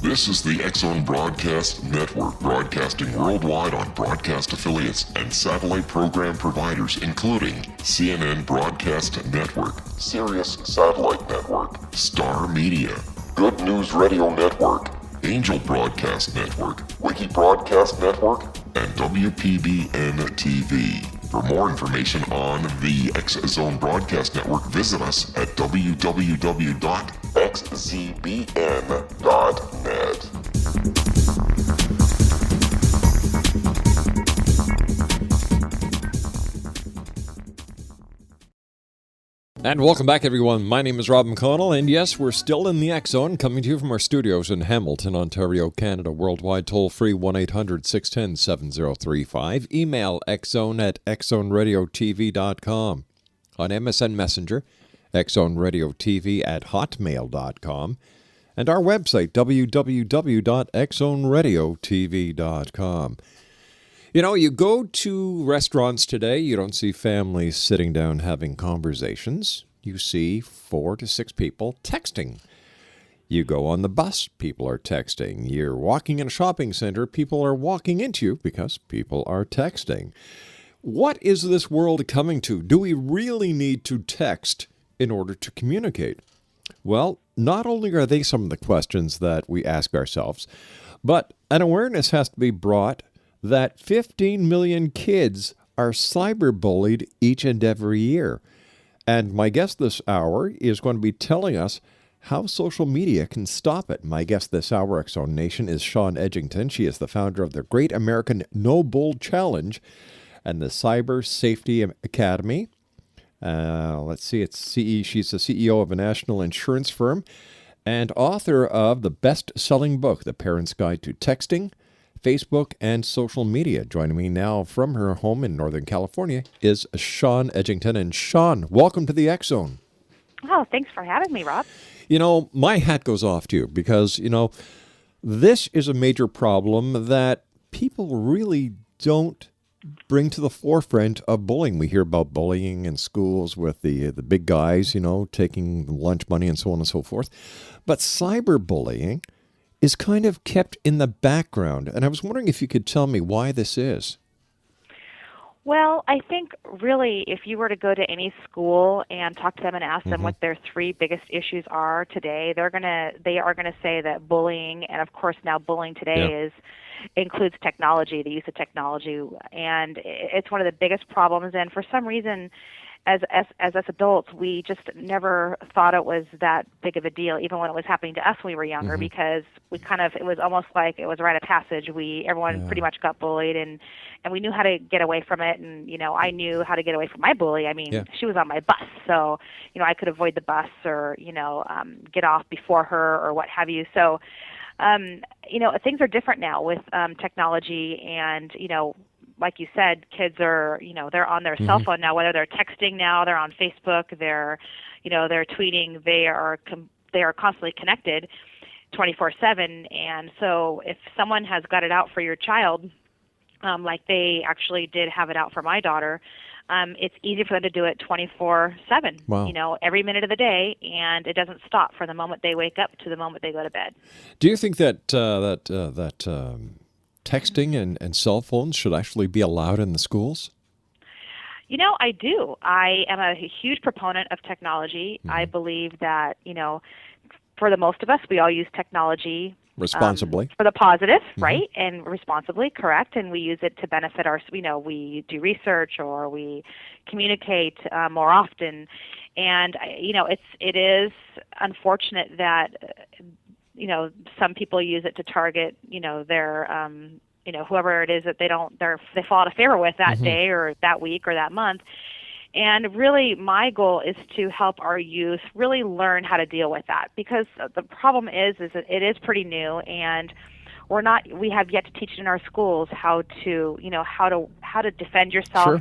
This is the X-Zone Broadcast Network, broadcasting worldwide on broadcast affiliates and satellite program providers, including CNN Broadcast Network, Sirius Satellite Network, Star Media, Good News Radio Network, Angel Broadcast Network, Wiki Broadcast Network, and WPBN TV. For more information on the X-Zone Broadcast Network, visit us at www.xzbn.net. And welcome back, everyone. My name is Rob McConnell, and yes, we're still in the X-Zone, coming to you from our studios in Hamilton, Ontario, Canada. Worldwide, toll-free, 1-800-610-7035. Email xzone@xzoneradiotv.com. On MSN Messenger, xzoneradiotv@hotmail.com. And our website, www.xzoneradiotv.com. You know, you go to restaurants today, you don't see families sitting down having conversations. You see 4 to 6 people texting. You go on the bus, people are texting. You're walking in a shopping center, people are walking into you because people are texting. What is this world coming to? Do we really need to text in order to communicate? Well, not only are they some of the questions that we ask ourselves, but an awareness has to be brought that 15 million kids are cyberbullied each and every year. And my guest this hour is going to be telling us how social media can stop it. My guest this hour, X-Zone Nation, is Shawn Edgington. She is the founder of the Great American No Bull Challenge and the Cyber Safety Academy. She's the CEO of a national insurance firm and author of the best-selling book, The Parent's Guide to Texting, Facebook, and social media. Joining me now from her home in Northern California is Shawn Edgington. And Shawn, welcome to the X-Zone. Oh, thanks for having me, Rob. You know, my hat goes off to you because, you know, this is a major problem that people really don't bring to the forefront of bullying. We hear about bullying in schools with the big guys, you know, taking lunch money and so on and so forth. But cyberbullying is kind of kept in the background. And I was wondering if you could tell me why this is. Well, I think really if you were to go to any school and talk to them and ask them what their 3 biggest issues are today, they are going to say that bullying, and of course now bullying today includes technology, the use of technology, and it's one of the biggest problems. And for some reason, as us adults, we just never thought it was that big of a deal, even when it was happening to us when we were younger, because it was almost like it was a rite of passage. Everyone pretty much got bullied, and we knew how to get away from it. And, you know, I knew how to get away from my bully. I mean, she was on my bus, so, you know, I could avoid the bus or, you know, get off before her or what have you. So, you know, things are different now with technology, and, you know, like you said, kids are, you know, they're on their cell phone now, whether they're texting now, they're on Facebook, they're tweeting, they are constantly connected 24/7. And so if someone has got it out for your child, like they actually did have it out for my daughter, it's easy for them to do it 24/7, you know, every minute of the day, and it doesn't stop from the moment they wake up to the moment they go to bed. Do you think that texting and cell phones should actually be allowed in the schools? You know, I do. I am a huge proponent of technology. I believe that, you know, for the most of us, we all use technology responsibly, for the positive, right? And responsibly, correct. And we use it to benefit we do research or we communicate more often. And, you know, it is unfortunate that, you know, some people use it to target, you know, their, you know, whoever it is that they fall out of favor with that day or that week or that month. And really, my goal is to help our youth really learn how to deal with that, because the problem is that it is pretty new, and we have yet to teach in our schools how to, you know, how to defend yourself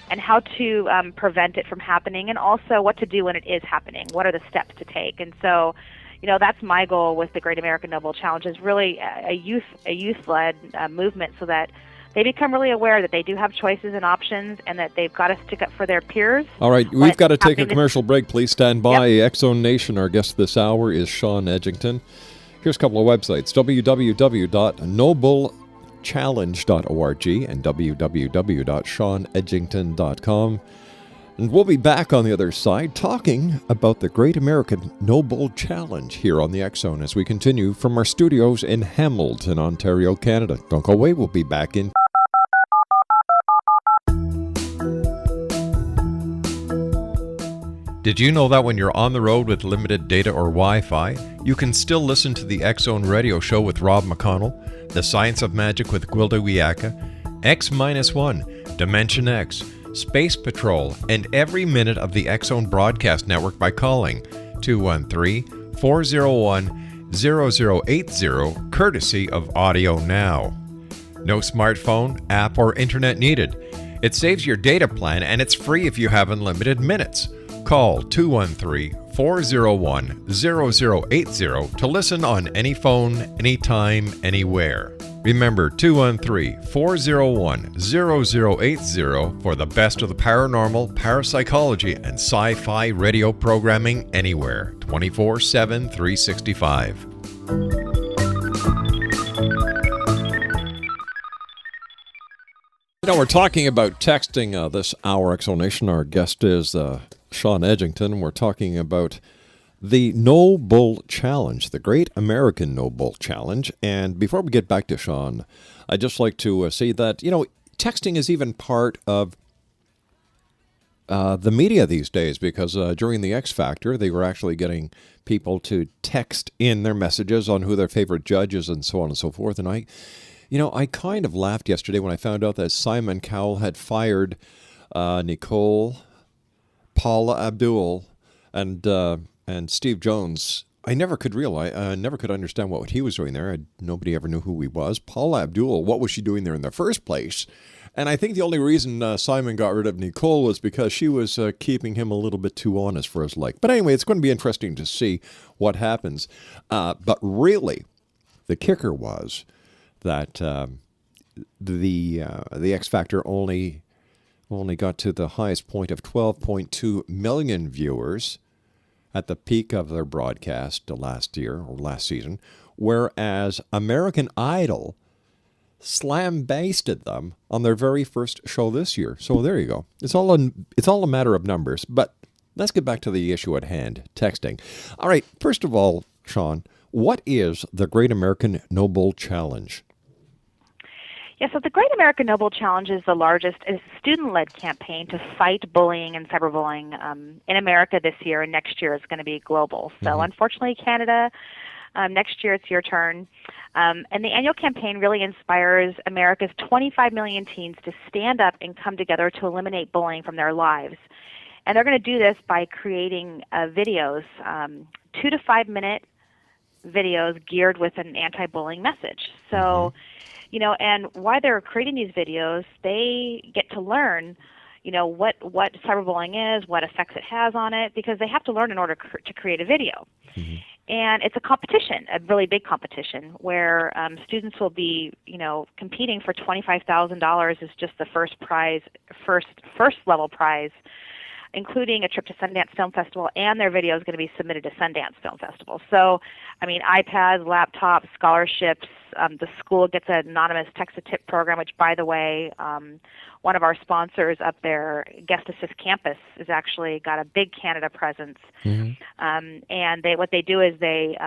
and how to prevent it from happening, and also what to do when it is happening. What are the steps to take? And so, you know, that's my goal with the Great American No Bull Challenge, is really a youth-led movement, so that they become really aware that they do have choices and options, and that they've got to stick up for their peers. All right, we've got to take a commercial break. Please stand by. X-Zone Nation, our guest this hour is Shawn Edgington. Here's a couple of websites, www.nobelchallenge.org and www.ShawnEdgington.com. And we'll be back on the other side talking about the Great American No Bull Challenge here on the X Zone as we continue from our studios in Hamilton, Ontario, Canada. Don't go away. We'll be back in. Did you know that when you're on the road with limited data or Wi-Fi, you can still listen to the X Zone radio show with Rob McConnell, The Science of Magic with Gwilda Wiyaka, X-1, Dimension X, Space Patrol, and every minute of the X Zone broadcast network by calling 213-401-0080, courtesy of Audio Now. No smartphone, app, or internet needed. It saves your data plan and it's free if you have unlimited minutes. Call 213-401-0080 to listen on any phone, anytime, anywhere. Remember 213-401-0080 for the best of the paranormal, parapsychology, and sci-fi radio programming anywhere, 24/7, 365. We're talking about texting this hour, Exonation. Our guest is Shawn Edgington. We're talking about the No Bull Challenge, the Great American No Bull Challenge. And before we get back to Shawn, I'd just like to say that, texting is even part of the media these days, because during the X Factor, they were actually getting people to text in their messages on who their favorite judge is and so on and so forth. And I kind of laughed yesterday when I found out that Simon Cowell had fired Nicole, Paula Abdul, and Steve Jones. I never could understand what he was doing there. Nobody ever knew who he was. Paula Abdul, what was she doing there in the first place? And I think the only reason Simon got rid of Nicole was because she was keeping him a little bit too honest for his like. But anyway, it's going to be interesting to see what happens. But really, the kicker was that the X Factor only got to the highest point of 12.2 million viewers at the peak of their broadcast last season, whereas American Idol slam-basted them on their very first show this year. So there you go. It's all a matter of numbers. But let's get back to the issue at hand, texting. All right, first of all, Shawn, what is the Great American No Bull Challenge? Yeah, so the Great American No Bull Challenge is the largest student-led campaign to fight bullying and cyberbullying in America this year, and next year is going to be global. So unfortunately, Canada, next year it's your turn. And the annual campaign really inspires America's 25 million teens to stand up and come together to eliminate bullying from their lives. And they're going to do this by creating videos, 2 to 5 minute videos geared with an anti-bullying message. So and while they're creating these videos, they get to learn, what cyberbullying is, what effects it has on it, because they have to learn in order to create a video. And it's a competition, a really big competition, where students will be, competing for $25,000 as just the first level prize, including a trip to Sundance Film Festival, and their video is going to be submitted to Sundance Film Festival. So, iPads, laptops, scholarships. The school gets an anonymous text-a-tip program, which, by the way, one of our sponsors up there, Guest Assist Campus, has actually got a big Canada presence. And what they do is they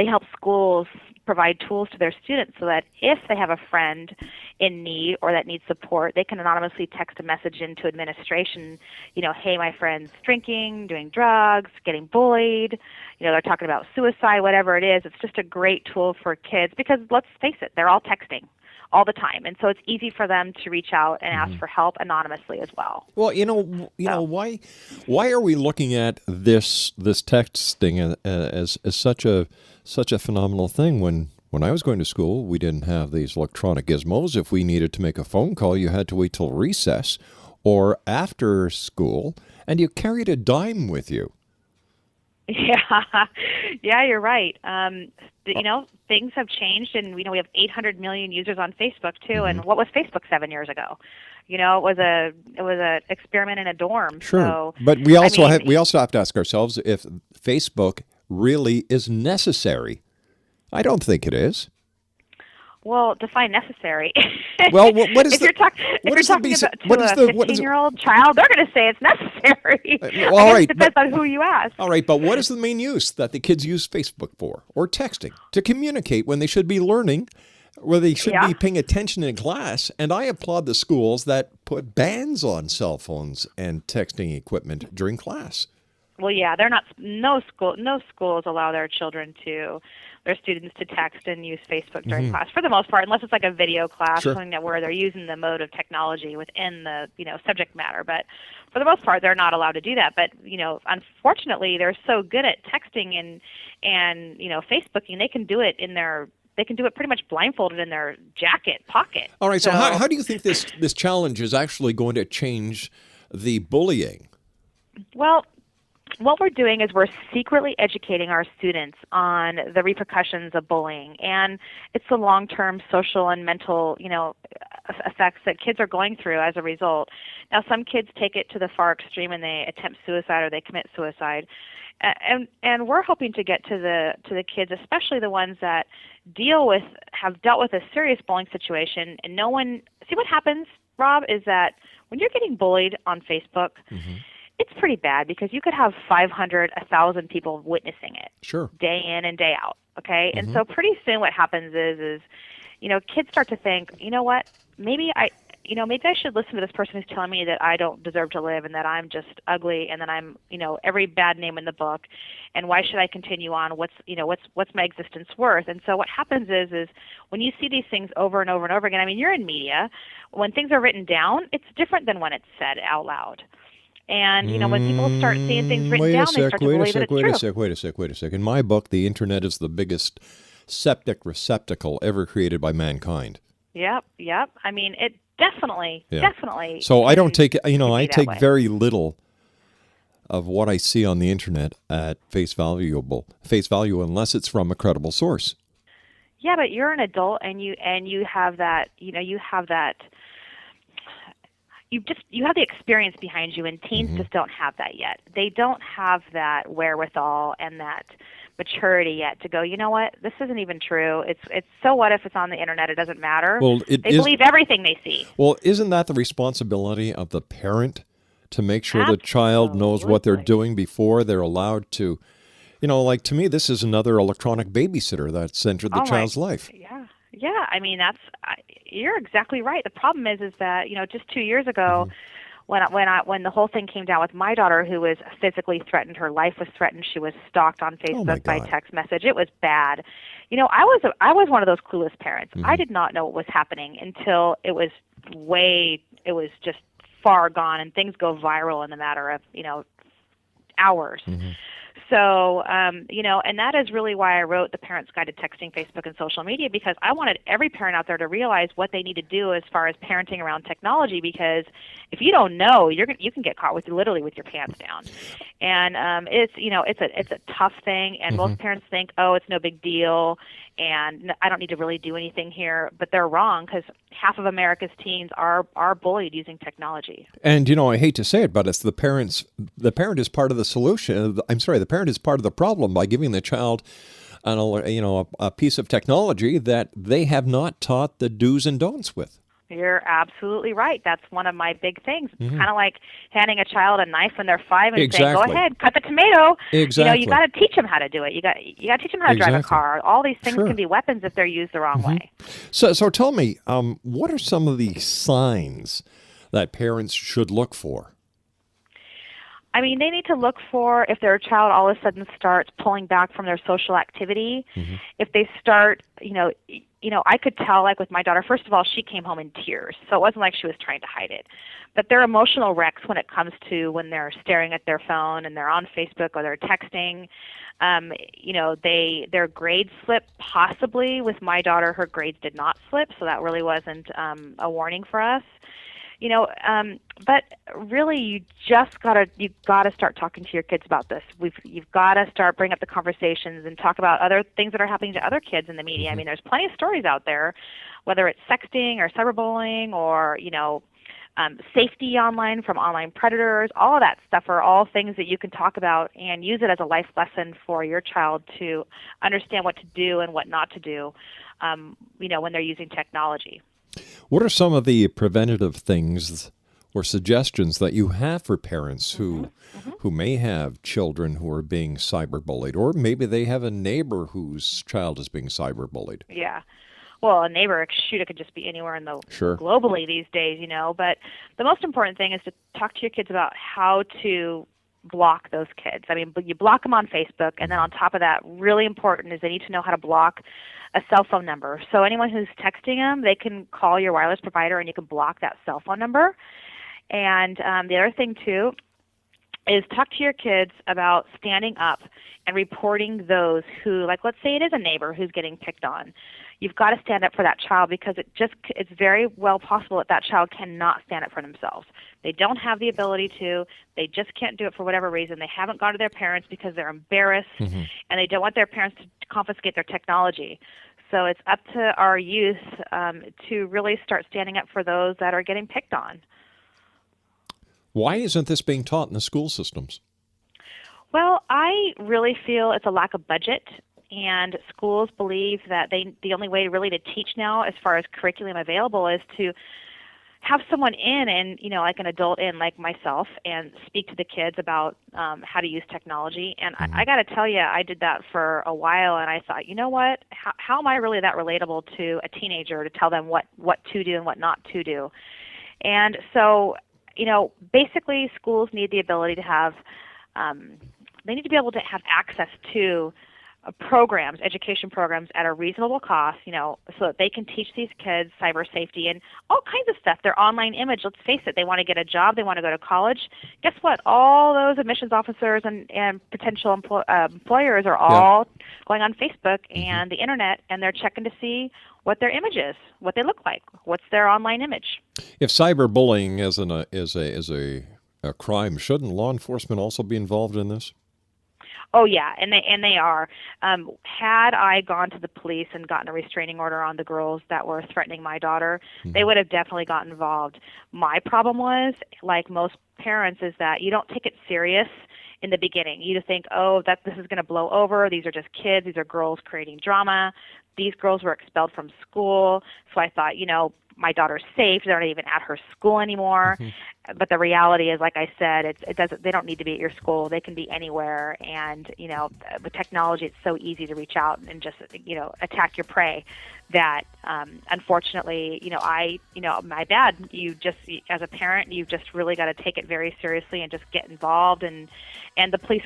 help schools provide tools to their students so that if they have a friend in need or that needs support, they can anonymously text a message into administration, hey, my friend's drinking, doing drugs, getting bullied, they're talking about suicide, whatever it is. It's just a great tool for kids because, let's face it, they're all texting all the time, and so it's easy for them to reach out and ask for help anonymously as well. Well, why are we looking at this texting as such a phenomenal thing? When I was going to school, we didn't have these electronic gizmos. If we needed to make a phone call, you had to wait till recess or after school, and you carried a dime with you. Yeah, you're right. Things have changed, and we have 800 million users on Facebook too. And what was Facebook 7 years ago? It was a experiment in a dorm. Sure, so, but we also have to ask ourselves if Facebook really is necessary. I don't think it is. Well, define necessary. Well, what is if you're talking about to a 15-year-old child, they're going to say it's necessary. Well, all right, it depends on who you ask. All right, but what is the main use that the kids use Facebook for, or texting, to communicate when they should be learning, where they should be paying attention in class? And I applaud the schools that put bans on cell phones and texting equipment during class. Well, yeah, they're not. No schools allow their students to text and use Facebook during class for the most part, unless it's like a video class, something where they're using the mode of technology within the subject matter. But for the most part, they're not allowed to do that. But unfortunately, they're so good at texting and Facebooking, they can do it pretty much blindfolded in their jacket pocket. All right. So how do you think this challenge is actually going to change the bullying? Well, what we're doing is we're secretly educating our students on the repercussions of bullying, and it's the long-term social and mental, effects that kids are going through as a result. Now, some kids take it to the far extreme and they attempt suicide or they commit suicide, and we're hoping to get to the kids, especially the ones that have dealt with a serious bullying situation, and no one. See, what happens, Rob, is that when you're getting bullied on Facebook. It's pretty bad because you could have 500, 1,000 people witnessing it day in and day out, okay? And so pretty soon what happens is kids start to think, you know what, maybe I should listen to this person who's telling me that I don't deserve to live and that I'm just ugly and that I'm, every bad name in the book, and why should I continue on? What's my existence worth? And so what happens is when you see these things over and over and over again, I mean, you're in media. When things are written down, it's different than when it's said out loud. And, when people start seeing things written down, they start to believe that it's true. Wait a sec. In my book, the internet is the biggest septic receptacle ever created by mankind. Yep. I mean, it definitely. So I don't take, I take very little of what I see on the internet at face value unless it's from a credible source. Yeah, but you're an adult and you have that, you have the experience behind you, and teens just don't have that yet. They don't have that wherewithal and that maturity yet to go, you know what, this isn't even true. It's so what if it's on the internet? It doesn't matter. Well, they believe everything they see. Well, isn't that the responsibility of the parent to make sure the child knows what they're doing before they're allowed to, to me, this is another electronic babysitter that's entered the child's life. Yeah, I mean, you're exactly right. The problem is that, just 2 years ago, when the whole thing came down with my daughter, who was physically threatened, her life was threatened, she was stalked on Facebook by text message. It was bad. I was one of those clueless parents. I did not know what was happening until it was just far gone, and things go viral in a matter of, hours. So, and that is really why I wrote The Parent's Guide to Texting, Facebook, and Social Media, because I wanted every parent out there to realize what they need to do as far as parenting around technology, because if you don't know, you can get caught literally with your pants down. And it's a tough thing, and most parents think, oh, it's no big deal, and I don't need to really do anything here, but they're wrong, because half of America's teens are bullied using technology. And I hate to say it, but it's the parent is part of the solution. I'm sorry, the parent is part of the problem by giving the child a piece of technology that they have not taught the do's and don'ts with. You're absolutely right. That's one of my big things. It's kind of like handing a child a knife when they're 5 and saying, "Go ahead, cut the tomato." Exactly. You got to teach them how to do it. You got to teach them how to drive a car. All these things can be weapons if they're used the wrong way. So tell me, what are some of the signs that parents should look for? I mean, they need to look for if their child all of a sudden starts pulling back from their social activity. If they start, I could tell, like with my daughter, first of all, she came home in tears. So it wasn't like she was trying to hide it. But they're emotional wrecks when it comes to when they're staring at their phone and they're on Facebook or they're texting. Their grades slip, possibly. With my daughter, her grades did not slip, so that really wasn't a warning for us. But really, you've gotta start talking to your kids about this. You've got to start bringing up the conversations and talk about other things that are happening to other kids in the media. I mean, there's plenty of stories out there, whether it's sexting or cyberbullying or safety online from online predators. All of that stuff are all things that you can talk about and use it as a life lesson for your child to understand what to do and what not to do, when they're using technology. What are some of the preventative things or suggestions that you have for parents who may have children who are being cyberbullied, or maybe they have a neighbor whose child is being cyberbullied? Yeah. Well, a neighbor, it could just be anywhere in the globally these days, But the most important thing is to talk to your kids about how to block those kids. I mean, you block them on Facebook, and then on top of that, really important is they need to know how to block a cell phone number. So anyone who's texting them, they can call your wireless provider, and you can block that cell phone number. And the other thing, too, is talk to your kids about standing up and reporting those who, like, let's say it is a neighbor who's getting picked on. You've got to stand up for that child, because it's very well possible that child cannot stand up for themselves. They don't have the ability to. They just can't do it for whatever reason. They haven't gone to their parents because they're embarrassed, and they don't want their parents to confiscate their technology. So it's up to our youth to really start standing up for those that are getting picked on. Why isn't this being taught in the school systems? Well, I really feel it's a lack of budget, and schools believe that the only way really to teach now, as far as curriculum available, is to have someone in and, like an adult in, like myself, and speak to the kids about how to use technology. And I got to tell you, I did that for a while, and I thought, you know what? How am I really that relatable to a teenager to tell them what to do and what not to do? And so, basically schools need the ability to have, they need to be able to have access to programs, education programs at a reasonable cost, so that they can teach these kids cyber safety and all kinds of stuff. Their online image, let's face it, they want to get a job, they want to go to college. Guess what? All those admissions officers and potential employers are all going on Facebook and the internet, and they're checking to see what their image is, what they look like, what's their online image. If cyberbullying is a crime, shouldn't law enforcement also be involved in this? Oh yeah, and they are. Had I gone to the police and gotten a restraining order on the girls that were threatening my daughter, they would have definitely gotten involved. My problem was, like most parents, is that you don't take it serious in the beginning. You just think, that this is going to blow over. These are just kids. These are girls creating drama. These girls were expelled from school, so I thought, my daughter's safe. They're not even at her school anymore. But the reality is, like I said, they don't need to be at your school. They can be anywhere. And, with technology, it's so easy to reach out and just, attack your prey that, unfortunately, my bad. You just, as a parent, you've just really got to take it very seriously and just get involved. And the police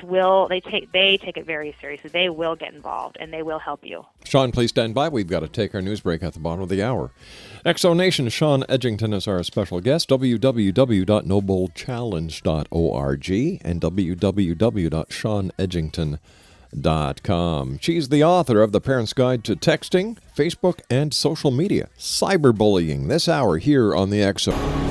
they take it very seriously. They will get involved and they will help you. Shawn, please stand by. We've got to take our news break at the bottom of the hour. Exonation, Shawn Edgington is our special guest. www.nobelchallenge.org and www.shawnedgington.com. She's the author of The Parent's Guide to Texting, Facebook, and Social Media. Cyberbullying this hour here on the X Zone.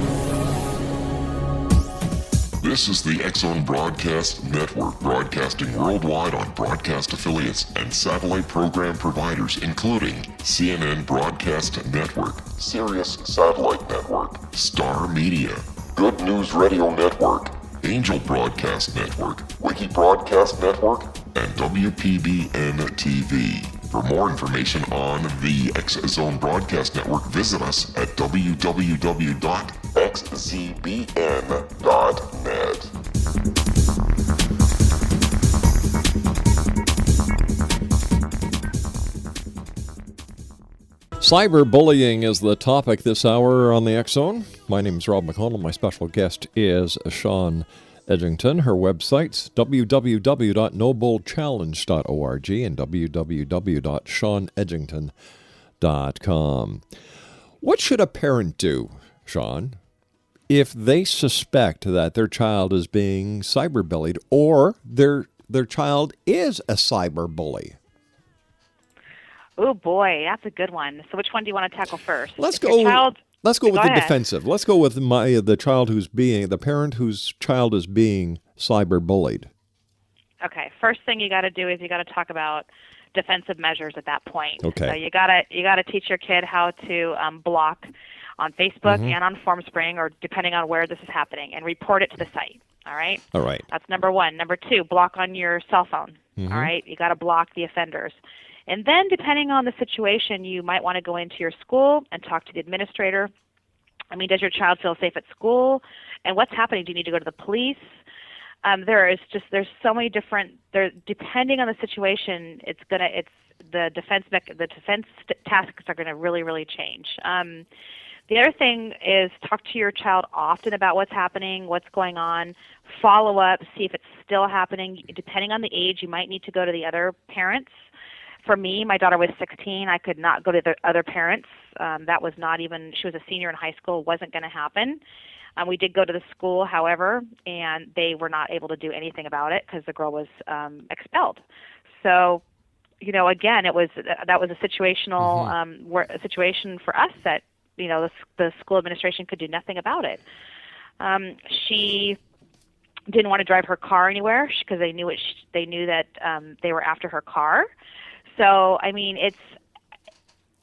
This is the X Zone Broadcast Network, broadcasting worldwide on broadcast affiliates and satellite program providers, including CNN Broadcast Network, Sirius Satellite Network, Star Media, Good News Radio Network, Angel Broadcast Network, Wiki Broadcast Network, and WPBN TV. For more information on the X Zone Broadcast Network, visit us at www.xzbn.net. Cyberbullying is the topic this hour on the X Zone. My name is Rob McConnell. My special guest is Shawn Edgington. Her websites, www.nobelchallenge.org and www.shawnedgington.com. What should a parent do, Shawn, if they suspect that their child is being cyberbullied or their child is a cyberbully? Oh boy, that's a good one. So which one do you want to tackle first? Let's go with the defensive. Let's go with the parent whose child is being cyberbullied. Okay. First thing you got to do is you got to talk about defensive measures at that point. Okay. So you got to teach your kid how to block on Facebook and on FormSpring, or depending on where this is happening, and report it to the site. All right? All right. That's number one. Number two, block on your cell phone. All right? You got to block the offenders. And then depending on the situation, you might want to go into your school and talk to the administrator. I mean, does your child feel safe at school? And what's happening? Do you need to go to the police? There's so many different, depending on the situation, the defense tasks are going to really, really change. The other thing is talk to your child often about what's happening, what's going on, follow up, see if it's still happening. Depending on the age, you might need to go to the other parents. For me, my daughter was 16. I could not go to the other parents. That was not even, she was a senior in high school, wasn't going to happen. We did go to the school, however, and they were not able to do anything about it because the girl was expelled. So, again, that was a situational a situation for us that the school administration could do nothing about it. She didn't want to drive her car anywhere because they knew that they were after her car. So, I mean,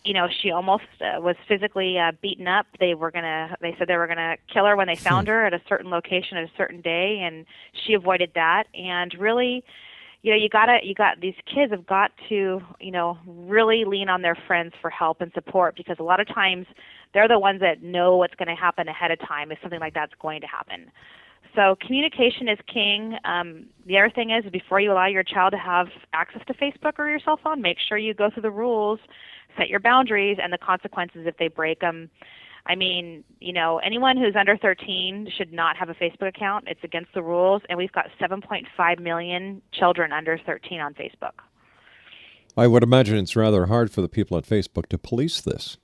she almost was physically beaten up. They said they were gonna kill her when they found her at a certain location at a certain day, and she avoided that. And really, these kids have got to, really lean on their friends for help and support, because a lot of times they're the ones that know what's going to happen ahead of time if something like that's going to happen. So communication is king. The other thing is, before you allow your child to have access to Facebook or your cell phone, make sure you go through the rules, set your boundaries, and the consequences if they break them. I mean, anyone who's under 13 should not have a Facebook account. It's against the rules, and we've got 7.5 million children under 13 on Facebook. I would imagine it's rather hard for the people at Facebook to police this.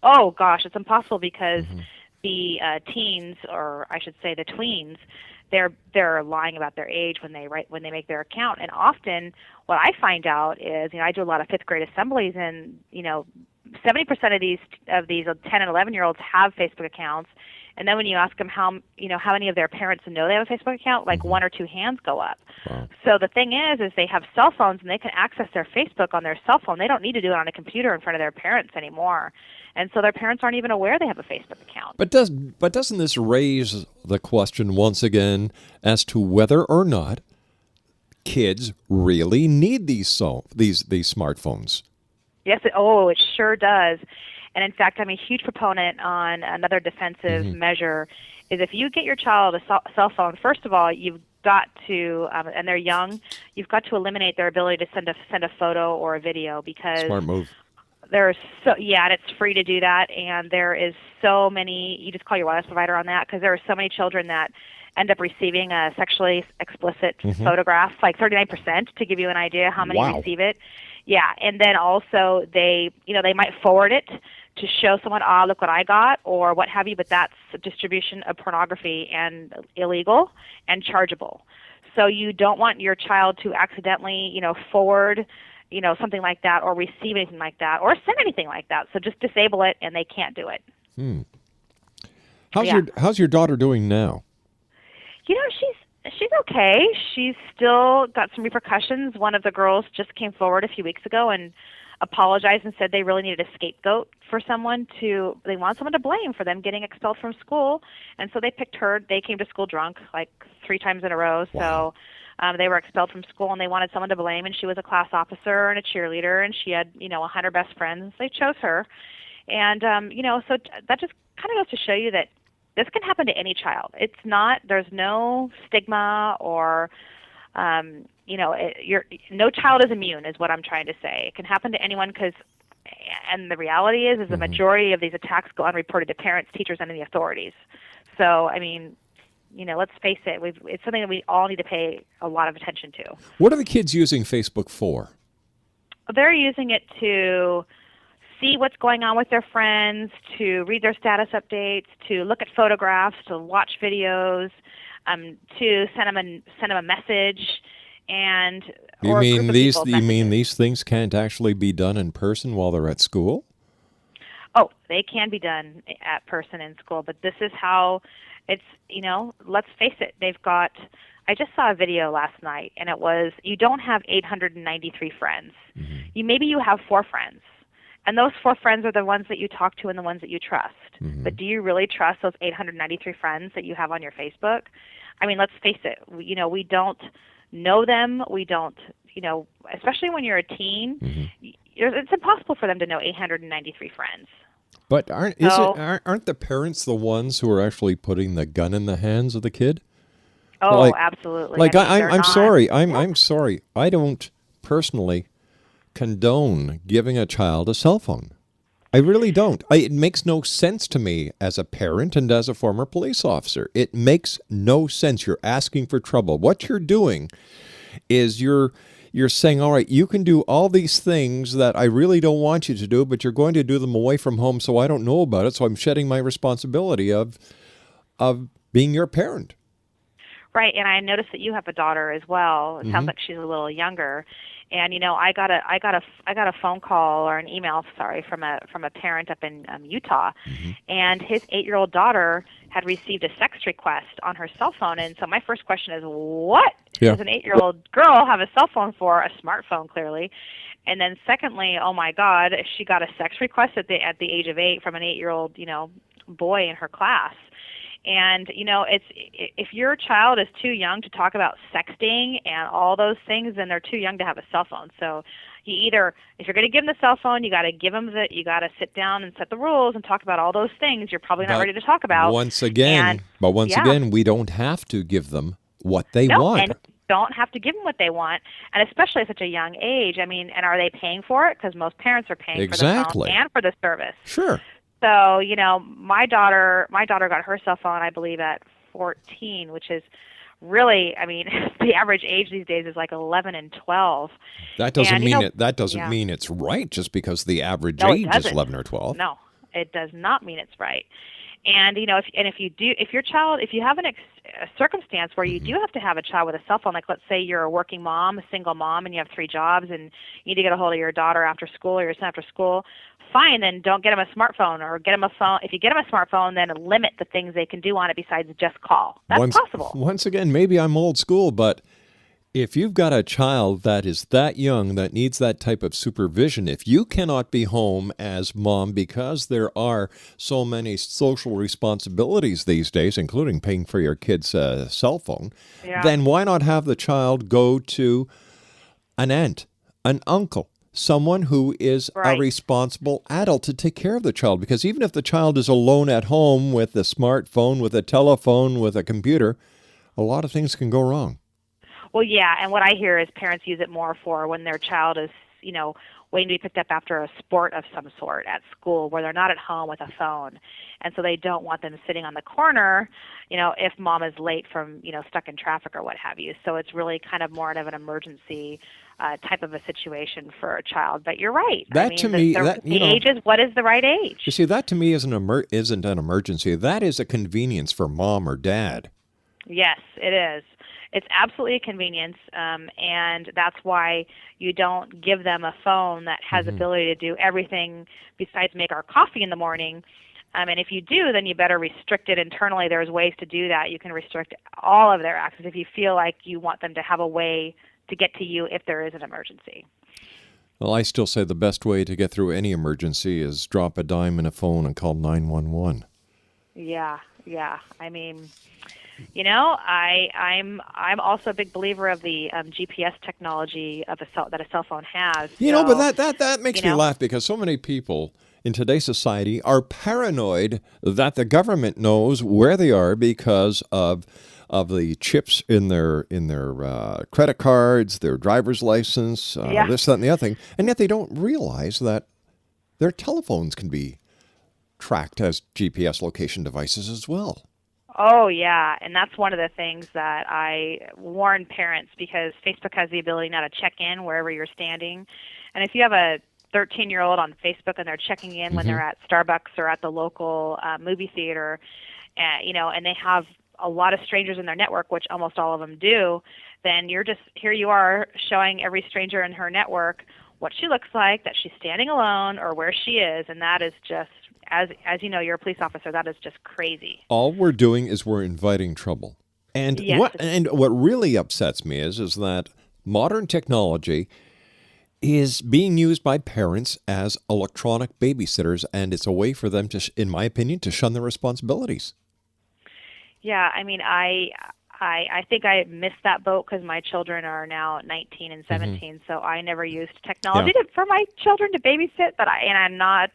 Oh, gosh, it's impossible because the teens, or I should say the tweens, they're lying about their age when they make their account. And often what I find out is, I do a lot of 5th grade assemblies, and 70% of these 10 and 11-year-olds have Facebook accounts. And then when you ask them how many of their parents know they have a Facebook account, like 1 or 2 hands go up. Wow. So the thing is they have cell phones and they can access their Facebook on their cell phone. They don't need to do it on a computer in front of their parents anymore. And so their parents aren't even aware they have a Facebook account. But doesn't this raise the question once again as to whether or not kids really need these smartphones? Yes, it sure does. And in fact, I'm a huge proponent on another defensive measure, is if you get your child a cell phone, first of all, you've got to, and they're young, you've got to eliminate their ability to send a photo or a video, because Smart move. and it's free to do that, and there is so many, you just call your wireless provider on that, because there are so many children that end up receiving a sexually explicit photograph, like 39%, to give you an idea how many receive it. Yeah, and then also they might forward it to show someone, look what I got, or what have you, but that's distribution of pornography and illegal and chargeable. So you don't want your child to accidentally, forward, something like that, or receive anything like that, or send anything like that. So just disable it, and they can't do it. How's your daughter doing now? She's okay. She's still got some repercussions. One of the girls just came forward a few weeks ago and apologized and said they really needed a scapegoat for someone they want someone to blame for them getting expelled from school. And so they picked her. They came to school drunk like 3 times in a row. Wow. So they were expelled from school, and they wanted someone to blame. And she was a class officer and a cheerleader, and she had, 100 best friends. They chose her. And, so that just kind of goes to show you that this can happen to any child. There's no stigma or, no child is immune, is what I'm trying to say. It can happen to anyone and the reality is the majority of these attacks go unreported to parents, teachers, and the authorities. So, I mean, let's face it, it's something that we all need to pay a lot of attention to. What are the kids using Facebook for? They're using it to see what's going on with their friends, to read their status updates, to look at photographs, to watch videos, to send them a message, and You mean these things can't actually be done in person while they're at school? Oh, they can be done at person in school, but this is how it's. Let's face it. I just saw a video last night, and it was, you don't have 893 friends. Maybe you have 4 friends. And those 4 friends are the ones that you talk to and the ones that you trust. But do you really trust those 893 friends that you have on your Facebook? I mean, let's face it. We don't know them. We don't, especially when you're a teen, it's impossible for them to know 893 friends. But aren't the parents the ones who are actually putting the gun in the hands of the kid? Oh, absolutely. Like I mean, I'm sorry. I'm sorry. I don't personally condone giving a child a cell phone. I really don't. It makes no sense to me as a parent and as a former police officer. It makes no sense. You're asking for trouble. What you're doing is you're saying, all right, you can do all these things that I really don't want you to do, but you're going to do them away from home, so I don't know about it. So I'm shedding my responsibility of being your parent. Right, and I noticed that you have a daughter as well. It sounds like she's a little younger. And I got a phone call or an email, from a parent up in Utah, and his 8-year-old daughter had received a sex request on her cell phone. And so my first question is, what does an 8-year-old girl have a cell phone for? A smartphone, clearly. And then secondly, oh my God, she got a sex request at the age of 8 from an 8-year-old boy in her class. And, it's if your child is too young to talk about sexting and all those things, then they're too young to have a cell phone. So if you're going to give them the cell phone, you got to sit down and set the rules and talk about all those things you're probably not ready to talk about. Once again, we don't have to give them what they want. And don't have to give them what they want, and especially at such a young age. I mean, and are they paying for it? Because most parents are paying for the phone and for the service. Sure. So, my daughter got her cell phone, I believe, at 14, which is really, I mean, the average age these days is like 11 and 12. That doesn't mean it's right just because the average age is 11 or 12. No, it does not mean it's right. And if you have a circumstance where you do have to have a child with a cell phone, like let's say you're a working mom, a single mom, and you have 3 jobs, and you need to get a hold of your daughter after school or your son after school, fine, then don't get them a smartphone, or get them a phone. If you get them a smartphone, then limit the things they can do on it besides just call. That's possible. Once again, maybe I'm old school, but if you've got a child that is that young that needs that type of supervision, if you cannot be home as mom because there are so many social responsibilities these days, including paying for your kid's cell phone, then why not have the child go to an aunt, an uncle, someone who is a responsible adult to take care of the child? Because even if the child is alone at home with a smartphone, with a telephone, with a computer, a lot of things can go wrong. Well, yeah, and what I hear is parents use it more for when their child is, waiting to be picked up after a sport of some sort at school where they're not at home with a phone. And so they don't want them sitting on the corner, if mom is late from, stuck in traffic or what have you. So it's really kind of more of an emergency type of a situation for a child. But you're right. The age is, what is the right age? You see, that to me isn't an emergency. That is a convenience for mom or dad. Yes, it is. It's absolutely a convenience, and that's why you don't give them a phone that has ability to do everything besides make our coffee in the morning. And if you do, then you better restrict it internally. There's ways to do that. You can restrict all of their access if you feel like you want them to have a way to get to you if there is an emergency. Well, I still say the best way to get through any emergency is drop a dime in a phone and call 911. Yeah. I mean, I'm also a big believer of the GPS technology that a cell phone has. But that makes me laugh because so many people in today's society are paranoid that the government knows where they are because of the chips in their credit cards, their driver's license, this, that, and the other thing, and yet they don't realize that their telephones can be tracked as GPS location devices as well. Oh, yeah, and that's one of the things that I warn parents, because Facebook has the ability now to check in wherever you're standing. And if you have a 13-year-old on Facebook and they're checking in when they're at Starbucks or at the local movie theater, and they have a lot of strangers in their network, which almost all of them do, then here you are showing every stranger in her network what she looks like, that she's standing alone, or where she is, and that is just, as you know, you're a police officer, that is just crazy. All we're doing is we're inviting trouble. And what really upsets me is that modern technology is being used by parents as electronic babysitters, and it's a way for them to, in my opinion, to shun their responsibilities. Yeah, I mean, I think I missed that boat because my children are now 19 and 17, so I never used technology for my children to babysit. But I'm not.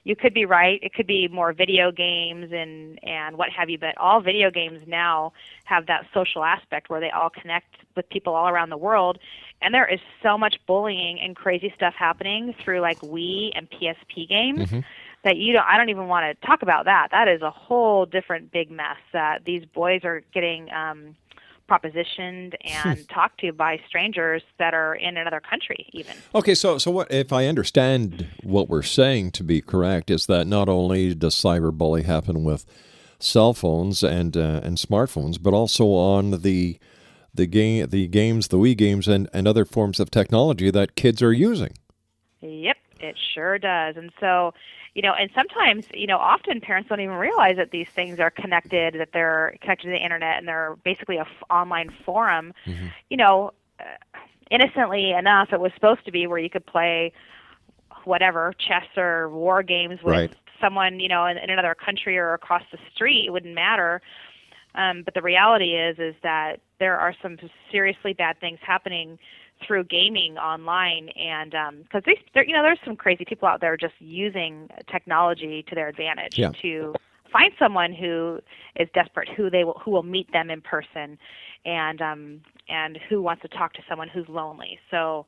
You could be right. It could be more video games and what have you. But all video games now have that social aspect where they all connect with people all around the world. And there is so much bullying and crazy stuff happening through like Wii and PSP games that I don't even want to talk about that. That is a whole different big mess that these boys are getting propositioned and talked to by strangers that are in another country even. Okay, so what, if I understand what we're saying to be correct, is that not only does cyberbullying happen with cell phones and smartphones, but also on the games, the Wii games, and other forms of technology that kids are using. Yep, it sure does. And so, and sometimes, often parents don't even realize that these things are connected, that they're connected to the internet, and they're basically an online forum. Innocently enough, it was supposed to be where you could play whatever, chess or war games with someone, in another country or across the street. It wouldn't matter. But the reality is that there are some seriously bad things happening through gaming online, and because there's some crazy people out there just using technology to their advantage to find someone who is desperate, who will meet them in person, and who wants to talk to someone who's lonely. So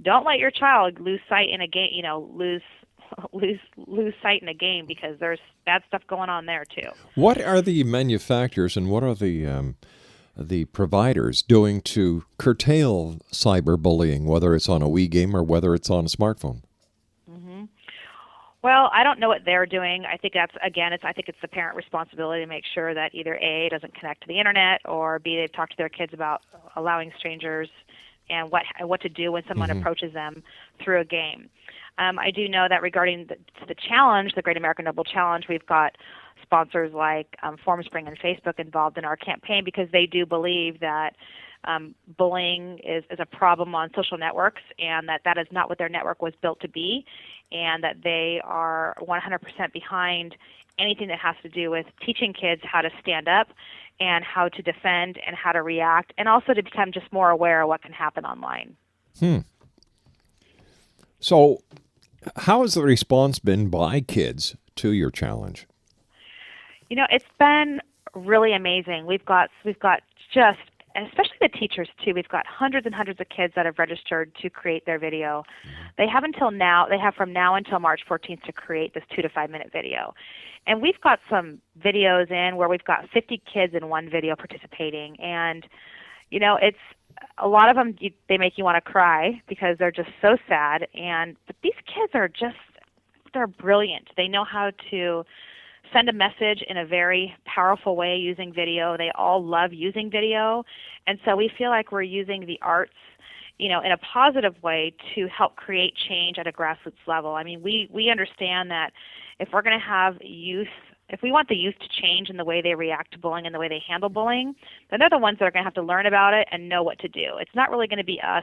don't let your child lose sight in a game. Lose sight in a game, because there's bad stuff going on there too. What are the manufacturers and what are the providers doing to curtail cyberbullying, whether it's on a Wii game or whether it's on a smartphone? Well, I don't know what they're doing. I think I think it's the parent responsibility to make sure that either A, it doesn't connect to the internet, or B, they've talked to their kids about allowing strangers and what to do when someone approaches them through a game. I do know that regarding the challenge, the Great American Noble Challenge, we've got sponsors like Formspring and Facebook involved in our campaign, because they do believe that bullying is a problem on social networks, and that is not what their network was built to be, and that they are 100% behind anything that has to do with teaching kids how to stand up and how to defend and how to react, and also to become just more aware of what can happen online. So how has the response been by kids to your challenge? It's been really amazing. We've got just, especially the teachers too, we've got hundreds and hundreds of kids that have registered to create their video. They have from now until March 14th to create this 2 to 5 minute video. And we've got some videos in where we've got 50 kids in one video participating. And, it's a lot of them, they make you want to cry because they're just so sad. But these kids they're brilliant. They know how to send a message in a very powerful way using video. They all love using video. And so we feel like we're using the arts, in a positive way to help create change at a grassroots level. I mean, we understand that if we're going to have youth, if we want the youth to change in the way they react to bullying and the way they handle bullying, then they're the ones that are going to have to learn about it and know what to do. It's not really going to be us,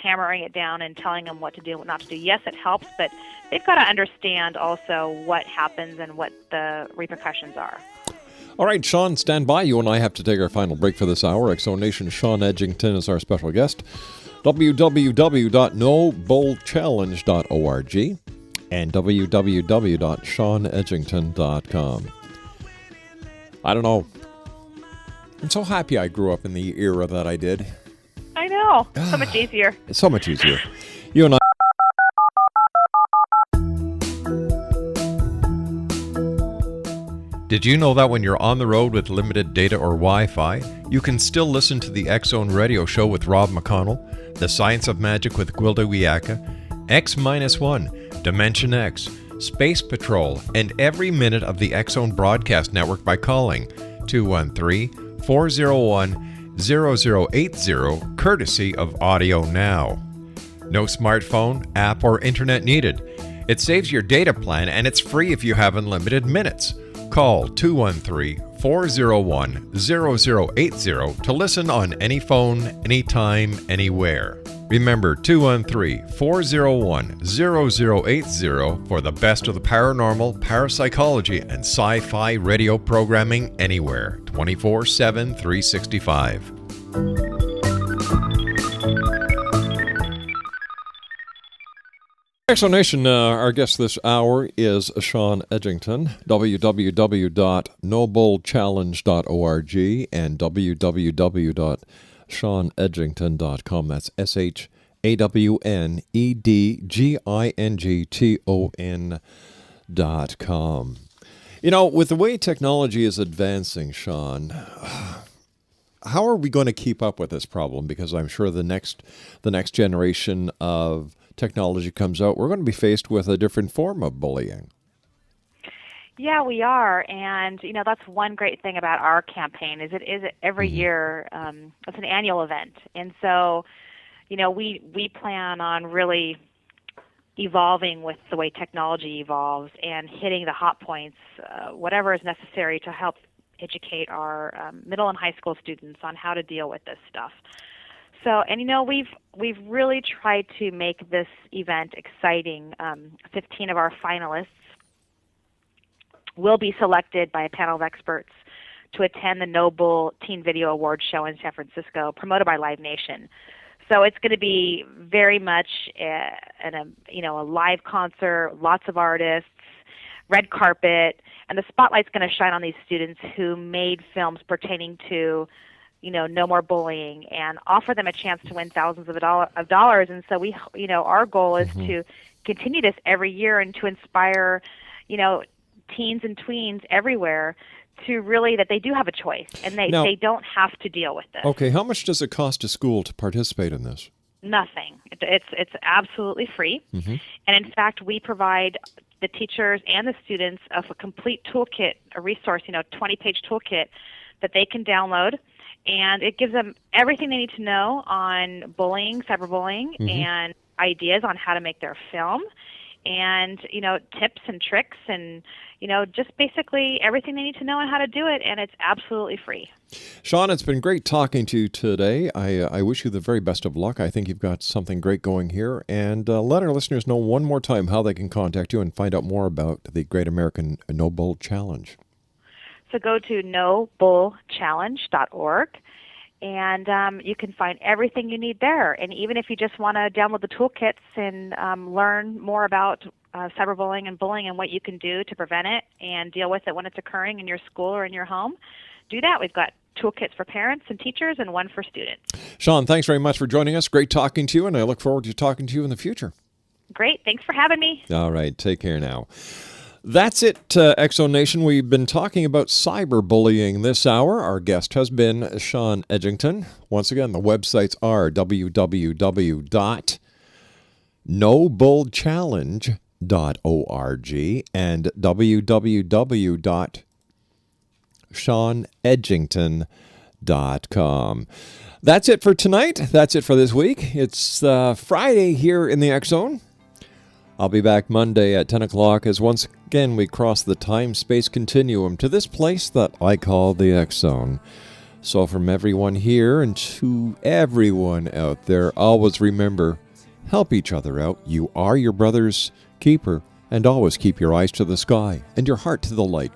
hammering it down and telling them what to do and what not to do. Yes, it helps, but they've got to understand also what happens and what the repercussions are. All right, Shawn, stand by. You and I have to take our final break for this hour. Exo Nation Shawn Edgington is our special guest. www.nobullchallenge.org and www.shawnedgington.com. I don't know. I'm so happy I grew up in the era that I did. I know. So much easier. It's so much easier. You and I. Did you know that when you're on the road with limited data or Wi-Fi, you can still listen to the X-Zone Radio Show with Rob McConnell, The Science of Magic with Gwilda Wiyaka, X-1, Dimension X, Space Patrol, and every minute of the X-Zone Broadcast Network by calling 213-401-0080, courtesy of Audio Now. No smartphone, app, or internet needed. It saves your data plan, and it's free if you have unlimited minutes. Call 213-401-0080 to listen on any phone, anytime, anywhere. Remember 213-401-0080 for the best of the paranormal, parapsychology, and sci-fi radio programming anywhere, 24/7, 365. Explanation, our guest this hour is Shawn Edgington, www.nobullchallenge.org and www.ShawnEdgington.com. That's ShawnEdgington.com. You know, with the way technology is advancing, Shawn, how are we going to keep up with this problem? Because I'm sure the next generation of technology comes out, we're going to be faced with a different form of bullying. Yeah, we are, and that's one great thing about our campaign is it is every year. It's an annual event, and so we plan on really evolving with the way technology evolves and hitting the hot points, whatever is necessary to help educate our middle and high school students on how to deal with this stuff. So, and we've really tried to make this event exciting. 15 of our finalists will be selected by a panel of experts to attend the No Bull Teen Video Awards show in San Francisco, promoted by Live Nation. So it's going to be very much a live concert, lots of artists, red carpet, and the spotlight's going to shine on these students who made films pertaining to no more bullying, and offer them a chance to win thousands of dollars. And so our goal is to continue this every year and to inspire, teens and tweens everywhere to really that they do have a choice and they don't have to deal with this. Okay, how much does it cost a school to participate in this? Nothing. It's absolutely free. And in fact, we provide the teachers and the students of a complete toolkit, a resource, 20-page toolkit that they can download. And it gives them everything they need to know on bullying, cyberbullying, and ideas on how to make their film, and tips and tricks, and just basically everything they need to know on how to do it. And it's absolutely free. Shawn, it's been great talking to you today. I wish you the very best of luck. I think you've got something great going here. And let our listeners know one more time how they can contact you and find out more about the Great American No Bull Challenge. So go to nobullchallenge.org, and you can find everything you need there. And even if you just want to download the toolkits and learn more about cyberbullying and bullying and what you can do to prevent it and deal with it when it's occurring in your school or in your home, do that. We've got toolkits for parents and teachers and one for students. Shawn, thanks very much for joining us. Great talking to you, and I look forward to talking to you in the future. Great. Thanks for having me. All right. Take care now. That's it, Exo Nation. We've been talking about cyberbullying this hour. Our guest has been Shawn Edgington. Once again, the websites are www.nobullchallenge.org and www.ShawnEdgington.com. That's it for tonight. That's it for this week. It's Friday here in the X Zone. I'll be back Monday at 10 o'clock as once again we cross the time-space continuum to this place that I call the X Zone. So from everyone here and to everyone out there, always remember, help each other out. You are your brother's keeper, and always keep your eyes to the sky and your heart to the light.